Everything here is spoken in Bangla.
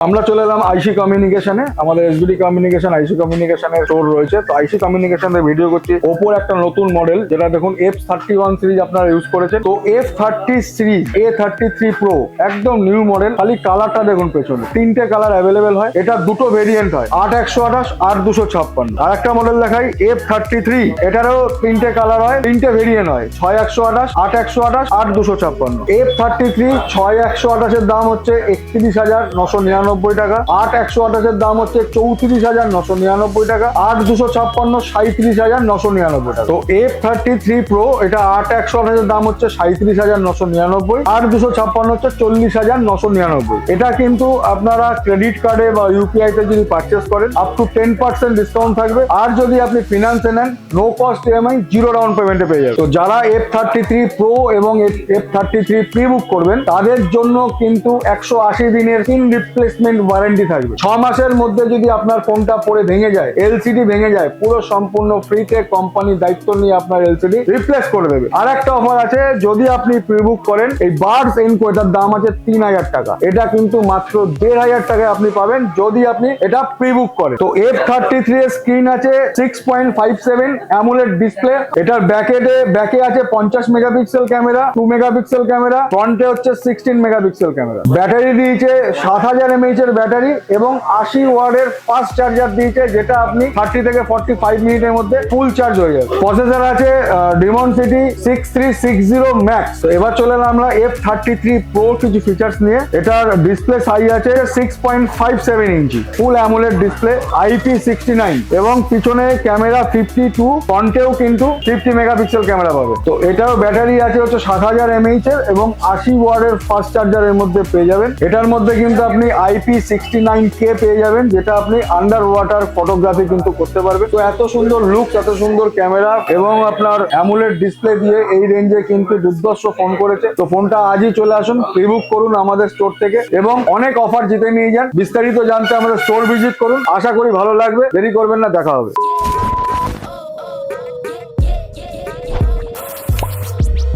আমরা চলে এলাম আইসি কমিউনিকেশনে। আমাদের এসবিডি কমিউনিকেশন আইসি কমিউনিকেশনের স্টোর রয়েছে। তো আইসি কমিউনিকেশনের ভিডিও করছি ওপোর একটা নতুন মডেল, যেটা দেখুন F31 সিরিজ আপনারা ইউজ করেছেন। তো F30 সিরিজ A33 Pro একদম নিউ মডেল। খালি কালারটা দেখুন, পেছনে তিনটে কালার অ্যাভেলেবেল হয়। এটা দুটো ভেরিয়েন্ট হয়, 8128 আর 256। আর একটা মডেল দেখাই F33, এটারও তিনটে কালার হয়, তিনটে ভেরিয়েন্ট হয়, 6128, 8128 আর 256। F33 6128 এর দাম হচ্ছে 31,999 টাকা, 8128 এর দাম হচ্ছে 34,999 টাকা, 8256 37,999 টাকা। তো F33 Pro এটা 8128 এর দাম হচ্ছে 37,999, আর 256 হচ্ছে 40,999। এটা কিন্তু আপনারা ক্রেডিট কার্ডে বা ইউপিআই তে যদি পারচেস করেন আপ টু 10% ডিসকাউন্ট থাকবে। আর যদি আপনি ফিনান্সে নেন no cost EMI, zero down পেমেন্টে পেয়ে যাবেন। তো যারা F33 Pro এবং F33 প্রি বুক করবেন তাদের জন্য কিন্তু 180 দিনের স্ক্রিন রিপ্লেসমেন্ট ওয়ারেন্টি থাকবে। 6 মাসের মধ্যে যদি আপনার ফোনটা পড়ে ভেঙে যায়, এলসিডি ভেঙে যায়, পুরো সম্পূর্ণ ফ্রিতে কোম্পানি দায়িত্ব নিয়ে আপনার এলসিডি রিপ্লেস করে দেবে। আর একটা অফার আছে, যদি আপনি প্রি বুক করেন এই বাডস এনকো, এটার দাম আছে 3000 টাকা, এটা কিন্তু মাত্র 1500 টাকায় আপনি পাবেন যদি আপনি এটা প্রি বুক করেন। তো F33 এর স্ক্রিন আছে 6.57 অ্যামোলেড ডিসপ্লে। এটার ব্যাকে আছে 50 মেগাপিক্সেল ক্যামেরা, 2 মেগাপিক্সেল ক্যামেরা, ফ্রন্টে হচ্ছে 16 মেগাপিক্সেল ক্যামেরা। ব্যাটারি দিয়েছে 7000 mAh এর ব্যাটারি এবং 80 ওয়াটের ফাস্ট চার্জার দিয়েছে, যেটা আপনি 30 থেকে 45 মিনিটের মধ্যে ফুল চার্জ হয়ে যাবে। প্রসেসর আছে Dimensity 6360 Max। তো এবার চলে এলাম আমরা F33 Pro কিছু ফিচার্স নিয়ে। এটার ডিসপ্লে সাইজ আছে 6.57 ইঞ্চি, ফুল অ্যামোলেড ডিসপ্লে, IP69 এবং পিছনে ক্যামেরা 52, ফ্রন্টেও কিন্তু 50 মেগাপিক্সেল ক্যামেরা পাবে। তো এটাও ব্যাটারি আছে হচ্ছে 7000 mAh এর এবং 80 ওয়াটের ফাস্ট চার্জারের মধ্যে পেয়ে যাবেন। এটার মধ্যে কিন্তু আপনি IP69K পেয়ে যাবেন, যেটা আপনি আন্ডার ওয়াটার ফটোগ্রাফি কিন্তু করতে পারবেন। তো এত সুন্দর লুক, এত সুন্দর ক্যামেরা এবং আপনার অ্যামোলেড ডিসপ্লে দিয়ে এই রেঞ্জে কিন্তু দুর্ধর্ষ ফোন করেছে। তো ফোনটা আজই চলে আসুন, প্রি বুক করুন আমাদের স্টোর থেকে এবং অনেক অফার জিতে নিয়ে যান। বিস্তারিত জানতে আমাদের স্টোর ভিজিট করুন, আশা করি ভালো লাগবে। দেরি করবেন না, দেখা হবে।